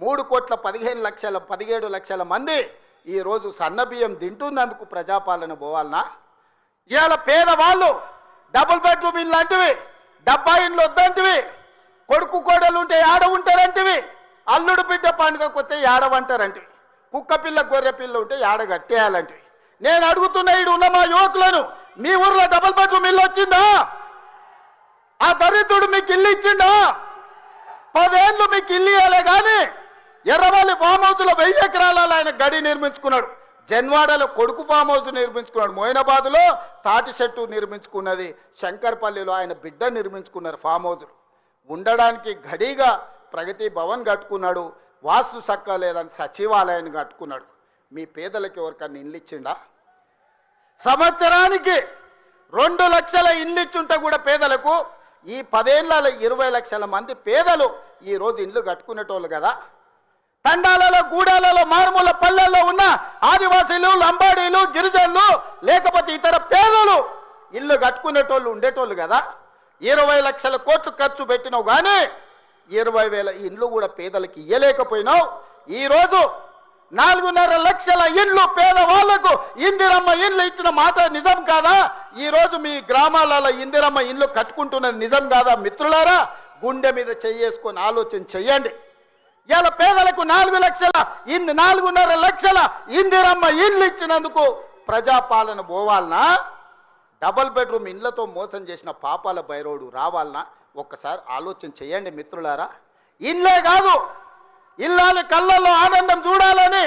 3,15,17,00,000 మంది ఈరోజు సన్నబియ్యం తింటున్నందుకు ప్రజాపాలన పోవాలనా? ఇవాళ పేదవాళ్ళు డబుల్ బెడ్రూమ్ ఇల్లు అంటివి, డబ్బా ఇండ్లు వద్దంటివి, కొడుకు కోడలు ఉంటే ఏడ ఉంటారంటివి, అల్లుడు బిడ్డ పండుగకు వస్తే ఏడవంటారంటివి, కుక్క పిల్ల గొర్రె పిల్ల ఉంటే ఏడ కట్టేయాలంటివి. నేను అడుగుతున్న ఈడు ఉన్న మా యువకులను, మీ ఊర్లో డబుల్ బెడ్రూమ్ ఇల్లు వచ్చిందా? ఆ దరిద్రుడు మీకు ఇల్లు ఇచ్చిండా? 10 ఏళ్ళు మీకు ఇల్లు ఇవ్వలే కానీ ఎర్రవల్లి ఫామ్ హౌస్లో 1000 ఎకరాలలో ఆయన గడి నిర్మించుకున్నాడు. జన్వాడలో కొడుకు ఫామ్ హౌస్ నిర్మించుకున్నాడు. మోయినాబాద్లో తాటి చెట్టు నిర్మించుకున్నది. శంకర్పల్లిలో ఆయన బిడ్డ నిర్మించుకున్నారు ఫామ్ హౌస్లు. ఉండడానికి గడిగా ప్రగతి భవన్ కట్టుకున్నాడు. వాస్తు సక్క లేదని సచివాలయాన్ని కట్టుకున్నాడు. మీ పేదలకు ఎవరికన్నా ఇల్లు ఇచ్చిండా? సంవత్సరానికి 2 లక్షల ఇల్లు ఇచ్చుంటే కూడా పేదలకు ఈ 10 ఏళ్లలో 20 లక్షల మంది పేదలు ఈరోజు ఇల్లు కట్టుకునేటోళ్ళు కదా. తండాలలో, గూడాలలో, మారుమూల పల్లెల్లో ఉన్న ఆదివాసీలు, లంబాడీలు, గిరిజనులు, లేకపోతే ఇతర పేదలు ఇల్లు కట్టుకునేటోళ్ళు ఉండేటోళ్ళు కదా. 20 లక్షల కోట్లు ఖర్చు పెట్టినావు కానీ 20,000 ఇండ్లు కూడా పేదలకు ఇయ్యలేకపోయినావు. ఈరోజు 4.5 లక్షల ఇండ్లు పేదవాళ్లకు ఇందిరమ్మ ఇండ్లు ఇచ్చిన మాట నిజం కాదా? ఈరోజు మీ గ్రామాలలో ఇందిరమ్మ ఇండ్లు కట్టుకుంటున్నది నిజం కాదా? మిత్రులారా, గుండె మీద చెయ్యేసుకొని ఆలోచన చెయ్యండి. ఇలా పేదలకు 4.5 లక్షల ఇందిరమ్మ ఇండ్లు ఇచ్చినందుకు ప్రజాపాలన పోవాలనా? డబుల్ బెడ్రూమ్ ఇండ్లతో మోసం చేసిన పాపాల బైరోడు రావాలనా? ఒక్కసారి ఆలోచన చేయండి మిత్రులారా. ఇండ్లే కాదు, ఇల్లాలి కళ్ళల్లో ఆనందం చూడాలని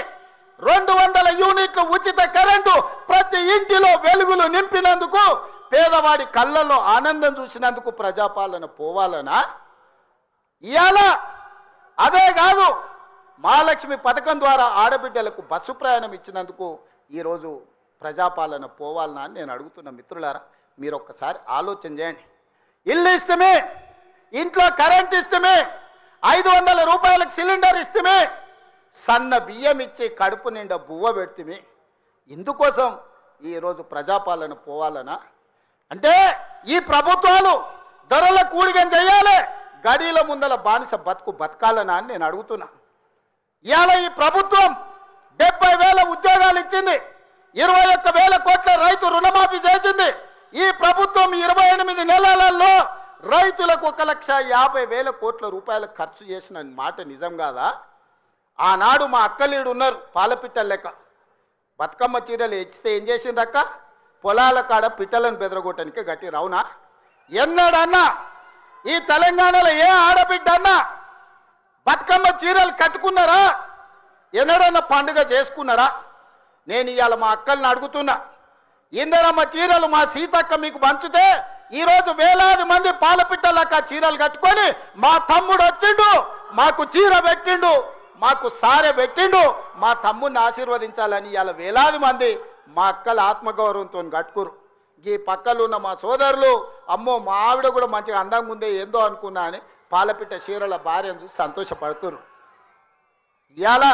200 యూనిట్ల ఉచిత కరెంటు ప్రతి ఇంటిలో వెలుగులు నింపినందుకు, పేదవాడి కళ్ళల్లో ఆనందం చూసినందుకు ప్రజాపాలన పోవాలనా? ఇవాళ అదే కాదు, మహాలక్ష్మి పథకం ద్వారా ఆడబిడ్డలకు బస్సు ప్రయాణం ఇచ్చినందుకు ఈరోజు ప్రజాపాలన పోవాలనా అని నేను అడుగుతున్న మిత్రులారా. మీరు ఒక్కసారి ఆలోచన చేయండి. ఇల్లు ఇస్తమే, ఇంట్లో కరెంట్ ఇస్తమే, 500 రూపాయలకు సిలిండర్ ఇస్తమే, సన్న బియ్యం ఇచ్చి కడుపు నిండా బువ్వ పెడితే ఇందుకోసం ఈరోజు ప్రజాపాలన పోవాలనా? అంటే ఈ ప్రభుత్వాలు ధరల కూడిగం చేయాలి, గడీల ముందల బానిస బతకాలనా అని నేను అడుగుతున్నా. ఇవాళ ఈ ప్రభుత్వం 70,000 ఉద్యోగాలు ఇచ్చింది, 21,000 కోట్ల రైతు రుణమాఫీ చేసింది. ఈ ప్రభుత్వం 28 నెలలలో రైతులకు 1,50,000 కోట్ల రూపాయలు ఖర్చు చేసిన మాట నిజం కాదా? ఆనాడు మా అక్కలీడు ఉన్నారు, పాలపిట్టల లెక్క బతుకమ్మ చీరలు ఇచ్చితే ఏం చేసిండ్రక్క? పొలాల కాడ పిట్టలను బెదరగొట్టడానికి గట్టి రవునా? ఎన్నడన్నా ఈ తెలంగాణలో ఏ ఆడబిడ్డ అన్నా బతుకమ్మ చీరలు కట్టుకున్నారా? ఎన్నడన్నా పండుగ చేసుకున్నారా? నేను ఇవాళ మా అక్కల్ని అడుగుతున్నా, ఇందరమ్మ చీరలు మా సీతక్క మీకు పంచుతే ఈరోజు వేలాది మంది పాలపిట్టలక్క చీరలు కట్టుకొని మా తమ్ముడు వచ్చిండు, మాకు చీర పెట్టిండు, మాకు సారె పెట్టిండు, మా తమ్ముడిని ఆశీర్వదించాలని ఇవాళ వేలాది మంది మా అక్కల ఆత్మగౌరవంతో కట్టుకురు. ఈ పక్కలు ఉన్న మా సోదరులు, అమ్మో మా ఆవిడ కూడా మంచిగా అందంగా ఉందే ఏందో అనుకున్నా అని పాలపిట్ట చీరల భార్యను చూసి సంతోషపడుతున్నారు. ఇవాళ 1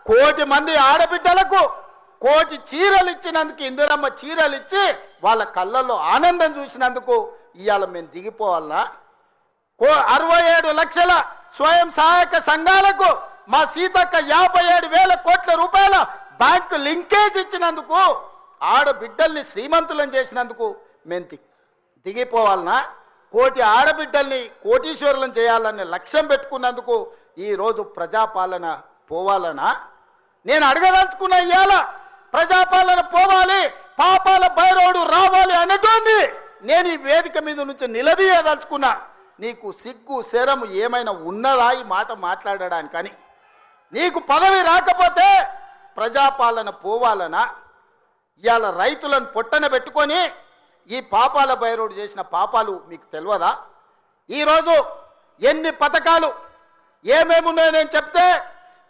కోటి మంది ఆడబిడ్డలకు 1 కోటి చీరలు ఇచ్చినందుకు, ఇందిరమ్మ చీరలు ఇచ్చి వాళ్ళ కళ్ళల్లో ఆనందం చూసినందుకు ఇవాళ మేము దిగిపోవాలనా? 67 లక్షల స్వయం సహాయక సంఘాలకు మా సీతక్క 57,000 కోట్ల రూపాయల బ్యాంకు లింకేజ్ ఇచ్చినందుకు, ఆడబిడ్డల్ని శ్రీమంతులను చేసినందుకు మేము దిగిపోవాలనా? 1 కోటి ఆడబిడ్డల్ని కోటీశ్వరులను చేయాలనే లక్ష్యం పెట్టుకున్నందుకు ఈరోజు ప్రజాపాలన పోవాలనా? నేను అడగదలుచుకున్న ఇవాళ ప్రజాపాలన పోవాలి, పాపాల బైరోడు రావాలి అనేటోంది నేను ఈ వేదిక మీద నుంచి నిలదీయదలుచుకున్నా. నీకు సిగ్గు శరము ఏమైనా ఉన్నదా ఈ మాట మాట్లాడడానికని? నీకు పదవి రాకపోతే ప్రజాపాలన పోవాలనా? ఇవాళ రైతులను పొట్టన పెట్టుకొని ఈ పాపాల బైరోడు చేసిన పాపాలు మీకు తెలియదా? ఈరోజు ఎన్ని పథకాలు ఏమేమి ఉన్నాయో నేను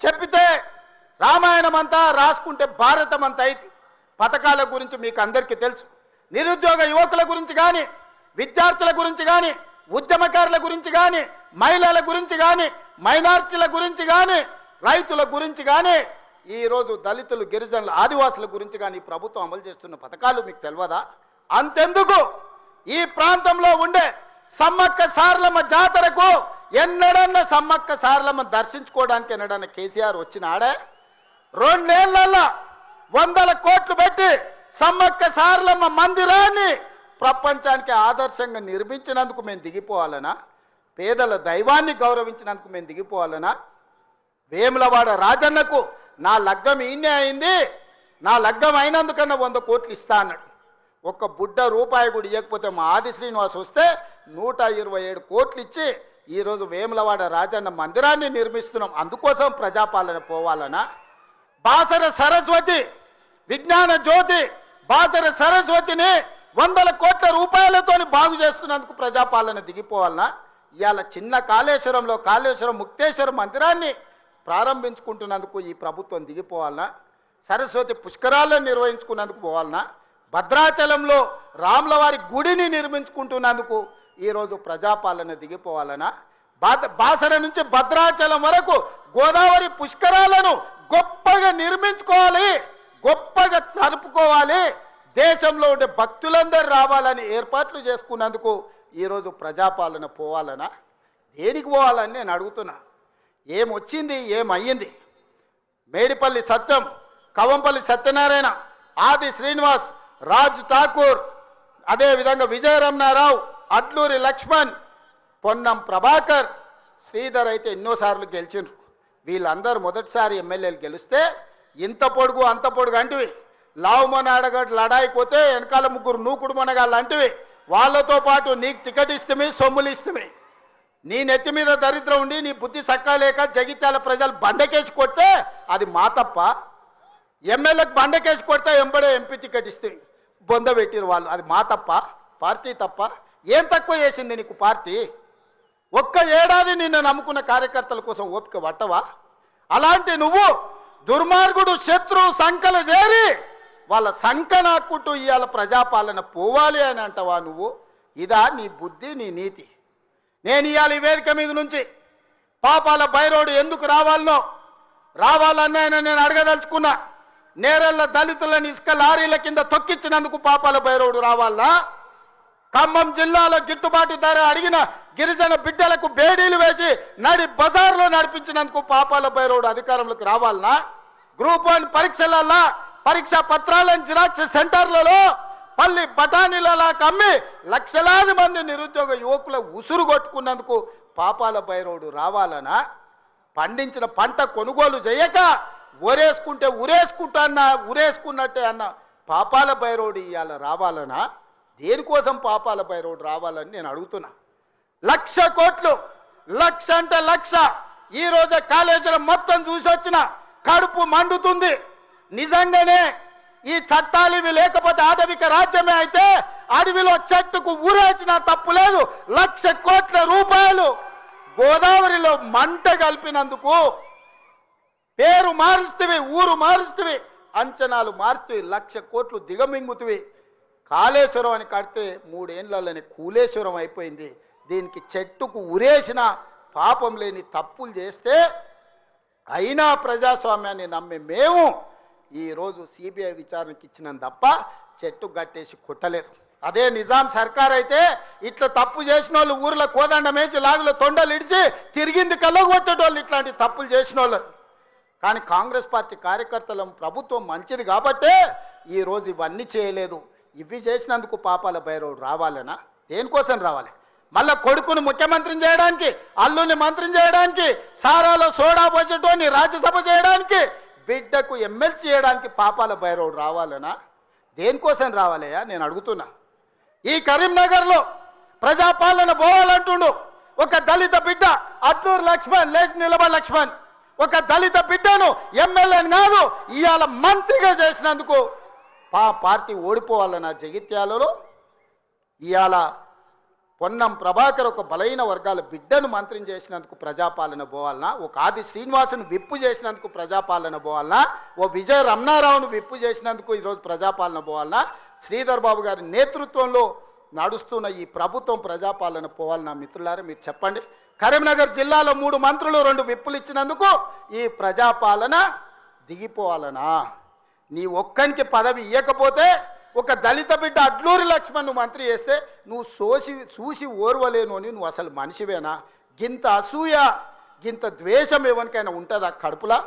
చెప్పితే రామాయణం అంతా రాసుకుంటే భారతం అంతా అయితే పథకాల గురించి మీకు అందరికీ తెలుసు. నిరుద్యోగ యువకుల గురించి కానీ, విద్యార్థుల గురించి కానీ, ఉద్యమకారుల గురించి కానీ, మహిళల గురించి కానీ, మైనార్టీల గురించి కానీ, రైతుల గురించి కానీ, ఈరోజు దళితులు, గిరిజనులు, ఆదివాసుల గురించి కానీ ప్రభుత్వం అమలు చేస్తున్న పథకాలు మీకు తెలియదా? అంతెందుకు ఈ ప్రాంతంలో ఉండే సమ్మక్క సారలమ్మ జాతరకు ఎన్నడన్నా సమ్మక్క సారలమ్మ దర్శించుకోవడానికి ఎన్నడన్నా కేసీఆర్ వచ్చినాడే? 2 నెలల్లో 100 కోట్లు పెట్టి సమ్మక్క సారలమ్మ మందిరాన్ని ప్రపంచానికి ఆదర్శంగా నిర్మించినందుకు మేము దిగిపోవాలనా? పేదల దైవాన్ని గౌరవించినందుకు మేము దిగిపోవాలనా? వేములవాడ రాజన్నకు నా లగ్గం ఈయనే అయింది, నా లగ్గం అయినందుకన్నా 100 కోట్లు ఇస్తా అన్నాడు. ఒక్క బుడ్డ రూపాయి కూడా ఇవ్వకపోతే మా ఆది శ్రీనివాస్ వస్తే 127 కోట్లు ఇచ్చి ఈరోజు వేములవాడ రాజన్న మందిరాన్ని నిర్మిస్తున్నాం. అందుకోసం ప్రజాపాలన పోవాలనా? బాసర సరస్వతి విజ్ఞాన జ్యోతి బాసర సరస్వతిని 100 కోట్ల రూపాయలతోని బాగు చేస్తున్నందుకు ప్రజాపాలన దిగిపోవాలనా? ఇవాళ చిన్న కాళేశ్వరంలో కాళేశ్వరం ముక్తేశ్వర మందిరాన్ని ప్రారంభించుకుంటున్నందుకు ఈ ప్రభుత్వం దిగిపోవాలనా? సరస్వతి పుష్కరాలను నిర్వహించుకున్నందుకు పోవాలనా? భద్రాచలంలో రాములవారి గుడిని నిర్మించుకుంటున్నందుకు ఈరోజు ప్రజాపాలన దిగిపోవాలనా? బాసర నుంచి భద్రాచలం వరకు గోదావరి పుష్కరాలను గొప్పగా నిర్మించుకోవాలి, గొప్పగా జరుపుకోవాలి, దేశంలో ఉండే భక్తులందరూ రావాలని ఏర్పాట్లు చేసుకున్నందుకు ఈరోజు ప్రజాపాలన పోవాలనా? దేనికి పోవాలని నేను అడుగుతున్నా. ఏమొచ్చింది, ఏమయ్యింది? మేడిపల్లి సత్యం, కవంపల్లి సత్యనారాయణ, ఆది శ్రీనివాస్, రాజ్ ఠాకూర్, అదేవిధంగా విజయరమణారావు, అడ్లూరి లక్ష్మణ్, పొన్నం ప్రభాకర్, శ్రీధర్ అయితే ఎన్నోసార్లు గెలిచిండ్రు. వీళ్ళందరూ మొదటిసారి ఎమ్మెల్యేలు గెలిస్తే ఇంత పొడుగు అంత పొడుగు అంటివి, లావు మొన అడగడు లడాయిపోతే వెనకాల 3 నూకుడు మొనగాళ్ళు అంటివి. వాళ్ళతో పాటు నీకు టికెట్ ఇస్తమే, సొమ్ములు ఇస్తమే. నీ నెత్తి మీద దరిద్రం ఉండి నీ బుద్ధి సక్కాలేక జగిత్యాల ప్రజలు బండకేసి కొడితే అది మా తప్ప? ఎమ్మెల్యేకి బండకేసి కొడితే ఎంబడే ఎంపీ టికెట్ ఇస్తే బొంద పెట్టిరు వాళ్ళు, అది మా తప్ప? పార్టీ తప్ప? ఏం తక్కువ చేసింది నీకు పార్టీ? ఒక్క ఏడాది నిన్ను నమ్ముకున్న కార్యకర్తల కోసం ఓపిక పట్టవా? అలాంటి నువ్వు దుర్మార్గుడు శత్రువు సంకల చేరి వాళ్ళ సంక నాక్కుంటూ ఇవాళ ప్రజాపాలన పోవాలి అని అంటావా నువ్వు? ఇదా నీ బుద్ధి, నీ నీతి? నేను ఇవాళ ఈ వేదిక మీద నుంచి పాపాల బైరోడు ఎందుకు రావాలన్నా నేను అడగదలుచుకున్నా. నేరెళ్ళ దళితులను ఇసుక లారీల కింద తొక్కించినందుకు పాపాల బైరోడు రావాలా? ఖమ్మం జిల్లాలో గిట్టుబాటు ధర అడిగిన గిరిజన బిడ్డలకు బేడీలు వేసి నడి బజార్లో నడిపించినందుకు పాపాల బైరోడు అధికారంలోకి రావాలనా? గ్రూప్ 1 పరీక్షలలో పరీక్షా పత్రాలను జిరాక్స్ సెంటర్లలో పల్లి బఠానీలలా కమ్మి లక్షలాది మంది నిరుద్యోగ యువకుల ఉసురు కొట్టుకున్నందుకు పాపాల బైరోడు రావాలనా? పండించిన పంట కొనుగోలు చేయక ఒరేసుకుంటే ఉరేసుకున్నట్టే అన్న పాపాల బైరోడు ఇవాళ రావాలనా? దేనికోసం పాపాల బైరోడు రావాలని నేను అడుగుతున్నా. 1,00,000 కోట్లు, 1,00,000 అంటే 1,00,000. ఈ రోజే కాళేశ్వరం మొత్తం చూసి వచ్చిన కడుపు మండుతుంది. నిజంగానే ఈ చట్టాలు ఇవి లేకపోతే ఆటవిక రాజ్యమే అయితే అడవిలో చెట్టుకు ఊరేసిన తప్పు లేదు. 1,00,000 కోట్ల రూపాయలు గోదావరిలో మంట కలిపినందుకు పేరు మారుస్తవి, ఊరు మారుస్తవి, అంచనాలు మారుస్తవి, 1,00,000 కోట్లు దిగమింగుతవి. కాళేశ్వరం అని కడితే 3 ఏళ్లలోనే కూలేశ్వరం అయిపోయింది. దీనికి చెట్టుకు ఉరేసిన పాపం లేని తప్పులు చేస్తే అయినా ప్రజాస్వామ్యాన్ని నమ్మే మేము ఈరోజు సిబిఐ విచారణకి ఇచ్చినాం తప్ప చెట్టు గట్టేసి కొట్టలేదు. అదే నిజాం సర్కార్ అయితే ఇట్లా తప్పు చేసిన వాళ్ళు ఊర్లో కోదండం వేసి లాగులో తొండలు ఇడిచి తిరిగింది కళ్ళగొట్టేటోళ్ళు ఇట్లాంటి తప్పులు చేసిన వాళ్ళు. కానీ కాంగ్రెస్ పార్టీ కార్యకర్తల ప్రభుత్వం మంచిది కాబట్టే ఈరోజు ఇవన్నీ చేయలేదు. ఇవి చేసినందుకు పాపాల బైరోడు రావాలనా? దేనికోసం రావాలి? మళ్ళా కొడుకును ముఖ్యమంత్రిని చేయడానికి, అల్లుని మంత్రిని చేయడానికి, సారాలో సోడా పోసేటోని రాజ్యసభ చేయడానికి, బిడ్డకు ఎమ్మెల్సీ చేయడానికి పాపాల బైరోడు రావాలనా? దేనికోసం రావాలయ్యా నేను అడుగుతున్నా. ఈ కరీంనగర్లో ప్రజాపాలన పోవాలంటుండు ఒక దళిత బిడ్డ అట్లూరు లక్ష్మణ్, లేచి నిలబడి లక్ష్మణ్, ఒక దళిత బిడ్డను ఎమ్మెల్యేని కాదు ఇవాళ మంత్రిగా చేసినందుకు పార్టీ ఓడిపోవాలన్నా? జగిత్యాలలో ఇవాళ పొన్నం ప్రభాకర్ ఒక బలైన వర్గాల బిడ్డను మంత్రిని చేసినందుకు ప్రజాపాలన పోవాలనా? ఒక ఆది శ్రీనివాసును విప్పు చేసినందుకు ప్రజాపాలన పోవాలనా? ఓ విజయ రమణారావును విప్పు చేసినందుకు ఈరోజు ప్రజాపాలన పోవాలనా? శ్రీధర్ బాబు గారి నేతృత్వంలో నడుస్తున్న ఈ ప్రభుత్వం ప్రజాపాలన పోవాలనా? మిత్రులారా మీరు చెప్పండి. కరీంనగర్ జిల్లాలో 3 మంత్రులు 2 విప్పులు ఇచ్చినందుకు ఈ ప్రజాపాలన దిగిపోవాలనా? నీ ఒక్కనికి పదవి ఇవ్వకపోతే ఒక దళిత బిడ్డ అడ్లూరి లక్ష్మణ్ మంత్రి చేస్తే నువ్వు చూసి ఓర్వలేను అని నువ్వు అసలు మనిషివేనా? గింత అసూయ గింత ద్వేషం ఎవరికైనా ఉంటుందా కడుపులా?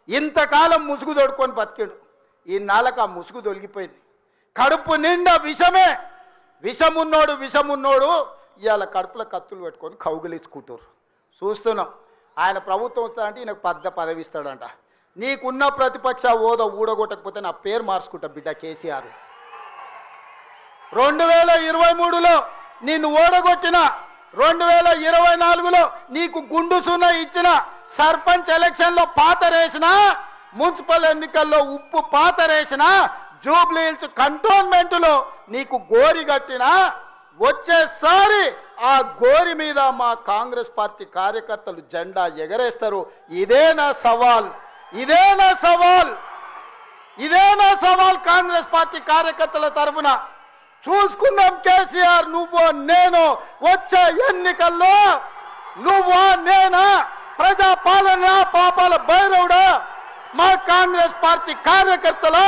ఇంతకాలం ముసుగు తొడుకొని బతికాడు, ఈ నాళ్ళకు ఆ ముసుగు తొలగిపోయింది. కడుపు నిండా విషమే, విషమున్నోడు ఇవాళ కడుపులో కత్తులు పెట్టుకొని కౌగిలించుకుంటారు. చూస్తున్నాం. ఆయన ప్రభుత్వం వస్తాడంటే ఈయనకు పెద్ద పదవి ఇస్తాడంట. నీకున్న ప్రతిపక్ష హోదా ఊడగొట్టకపోతే నా పేరు మార్చుకుంటా బిడ్డ కేసీఆర్. 2023లో నిన్ను ఓడగొట్టిన, 2024లో నీకు గుండు సున్నా ఇచ్చిన, సర్పంచ్ ఎలక్షన్లో పాతరేసిన, మున్సిపల్ ఎన్నికల్లో ఉప్పు పాతరేసిన, జూబ్లీ హిల్స్ కంటోన్మెంట్లో నీకు గోరి కట్టిన, వచ్చేసారి ఆ గోరి మీద మా కాంగ్రెస్ పార్టీ కార్యకర్తలు జెండా ఎగరేస్తారు. ఇదే నా సవాల్ కాంగ్రెస్ పార్టీ కార్యకర్తల తరఫున. చూసుకుందాం కేసీఆర్, నువ్వు నేను వచ్చే ఎన్నికల్లో నువ్వా నేనా, ప్రజా పాలన పాపాల భైరవుడా, మా కాంగ్రెస్ పార్టీ కార్యకర్తల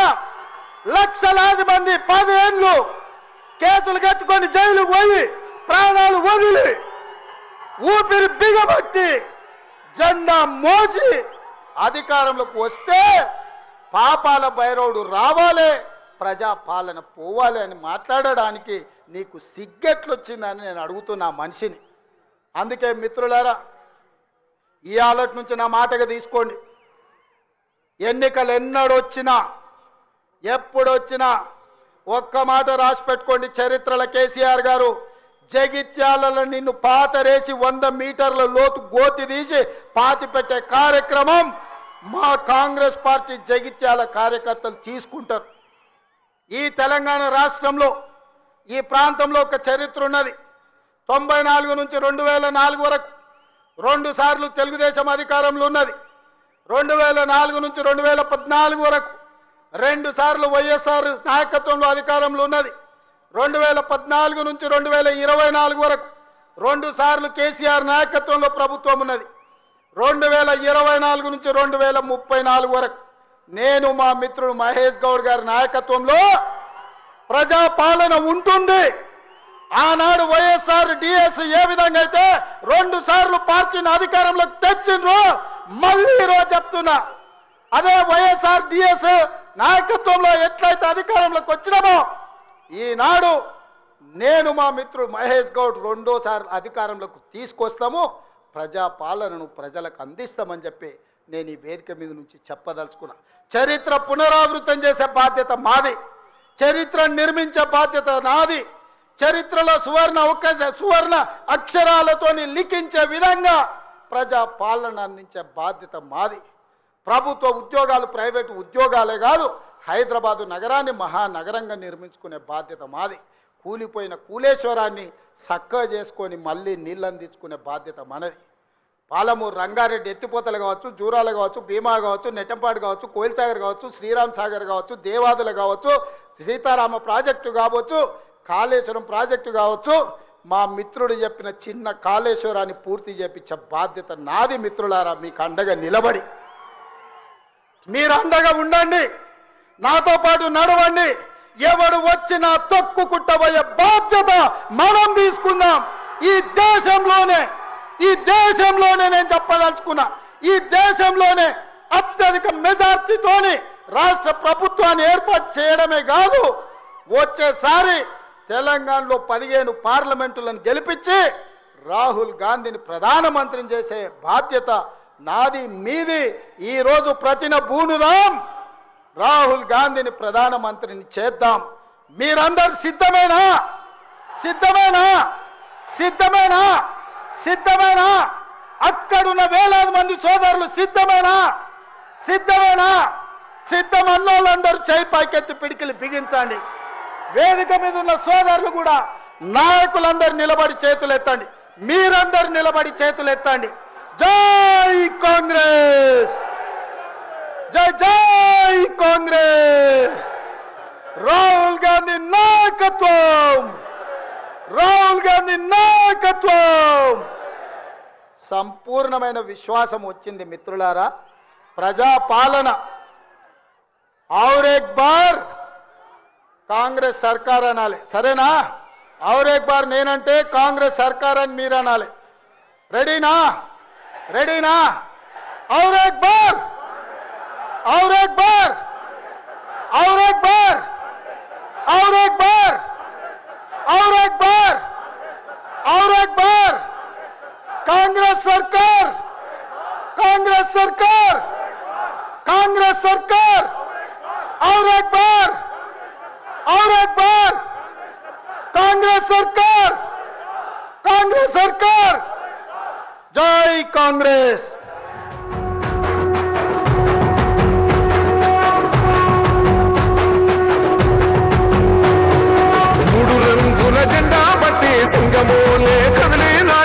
లక్షలాది మంది 10 ఏళ్ళు కేసులు కట్టుకొని జైలుకు పోయి ప్రాణాలు వదిలి ఊపిరి బిగబట్టి జెండా మోసి అధికారంలోకి వస్తే పాపాల భైరవుడు రావాలి, ప్రజా పాలన పోవాలి అని మాట్లాడడానికి నీకు సిగ్గెట్లొచ్చిందని నేను అడుగుతున్నా మనిషిని. అందుకే మిత్రులారా, ఈ ఆలటి నుంచి నా మాటగా తీసుకోండి. ఎన్నికలు ఎన్నడొచ్చినా ఎప్పుడొచ్చినా ఒక్క మాట రాసి పెట్టుకోండి. చరిత్రలో కేసీఆర్ గారు జగిత్యాలలో నిన్ను పాతరేసి 100 మీటర్ల లోతు గోతి తీసి పాతి పెట్టే కార్యక్రమం మా కాంగ్రెస్ పార్టీ జగిత్యాల కార్యకర్తలు తీసుకుంటారు. ఈ తెలంగాణ రాష్ట్రంలో ఈ ప్రాంతంలో ఒక చరిత్ర ఉన్నది. 94 నుంచి 2004 వరకు 2 సార్లు తెలుగుదేశం అధికారంలో ఉన్నది. 2004 నుంచి 2014 వరకు 2 సార్లు వైఎస్ఆర్ నాయకత్వంలో అధికారంలో ఉన్నది. 2014 నుంచి 2024 వరకు 2 సార్లు కేసీఆర్ నాయకత్వంలో ప్రభుత్వం ఉన్నది. 2024 నుంచి 2034 వరకు నేను మా మిత్రుడు మహేష్ గౌడ్ గారి నాయకత్వంలో ప్రజాపాలన ఉంటుంది. ఆనాడు వైఎస్ఆర్ డిఎస్ ఏ విధంగా అయితే 2 సార్లు పార్టీని అధికారంలోకి తెచ్చిండ్రో, మళ్ళీ ఈరోజు చెప్తున్నా, అదే వైఎస్ఆర్ డిఎస్ నాయకత్వంలో ఎట్లయితే అధికారంలోకి వచ్చినామో ఈనాడు నేను మా మిత్రుడు మహేష్ గౌడ్ 2వ సారి అధికారంలోకి తీసుకొస్తాము, ప్రజాపాలనను ప్రజలకు అందిస్తామని చెప్పి నేను ఈ వేదిక మీద నుంచి చెప్పదలుచుకున్నా. చరిత్ర పునరావృతం చేసే బాధ్యత మాది, చరిత్రను నిర్మించే బాధ్యత నాది, చరిత్రలో సువర్ణ అక్షరాలతో లిఖించే విధంగా ప్రజాపాలన అందించే బాధ్యత మాది. ప్రభుత్వ ఉద్యోగాలు ప్రైవేటు ఉద్యోగాలే కాదు, హైదరాబాదు నగరాన్ని మహానగరంగా నిర్మించుకునే బాధ్యత మాది. కూలిపోయిన కూలేశ్వరాన్ని చక్కగా చేసుకొని మళ్ళీ నీళ్ళు అందించుకునే బాధ్యత మనది. పాలమూరు రంగారెడ్డి ఎత్తిపోతలు కావచ్చు, జూరాలు కావచ్చు, భీమా కావచ్చు, నెట్టంపాడు కావచ్చు, కోయిల్సాగర్ కావచ్చు, శ్రీరామ్ సాగర్ కావచ్చు, దేవాదులు కావచ్చు, సీతారామ ప్రాజెక్టు కావచ్చు, కాళేశ్వరం ప్రాజెక్టు కావచ్చు, మా మిత్రుడు చెప్పిన చిన్న కాళేశ్వరాన్ని పూర్తి చేపించే బాధ్యత నాది. మిత్రులారా, మీకు అండగా నిలబడి మీరు అండగా ఉండండి, నాతో పాటు నడవండి. ఎవడు వచ్చినా తొక్కుకుంటబోయే బాధ్యత మనం తీసుకుందాం. ఈ దేశంలోనే నేను చెప్పదలుచుకున్నా, ఈ దేశంలోనే అత్యధిక మెజార్టీతోని రాష్ట్ర ప్రభుత్వాన్ని ఏర్పాటు చేయడమే కాదు, వచ్చేసారి తెలంగాణలో 15 పార్లమెంటులను గెలిపించి రాహుల్ గాంధీని ప్రధానమంత్రిని చేసే బాధ్యత నాది, మీది. ఈరోజు ప్రతిన బూనుదాం, రాహుల్ గాంధీని ప్రధానమంత్రిని చేద్దాం. మీరందరూ సిద్ధమేనా? అక్కడున్న వేలాది మంది సోదరులు సిద్ధమేనా? సిద్ధమన్నోళ్ళందరూ చేయి పైకెత్తి పిడికిలు బిగించండి. వేదిక మీద ఉన్న సోదరులు కూడా, నాయకులందరూ నిలబడి చేతులు ఎత్తండి. మీరందరూ నిలబడి చేతులు ఎత్తండి. జై కాంగ్రెస్, జై జై కాంగ్రెస్. రాహుల్ గాంధీ నాయకత్వం. సంపూర్ణమైన విశ్వాసం వచ్చింది మిత్రులారా. ప్రజాపాలన और एक बार కాంగ్రెస్ సర్కార్ అనాలి, సరేనా? और एक बार నేనంటే కాంగ్రెస్ సర్కార్ అని మీరు అనాలి. रेडीना रेडीना और एक बार और एक बार और एक बार और एक बार और एक बार और एक बार कांग्रेस सरकार कांग्रेस सरकार कांग्रेस सरकार और एक बार कांग्रेस सरकार जय कांग्रेस।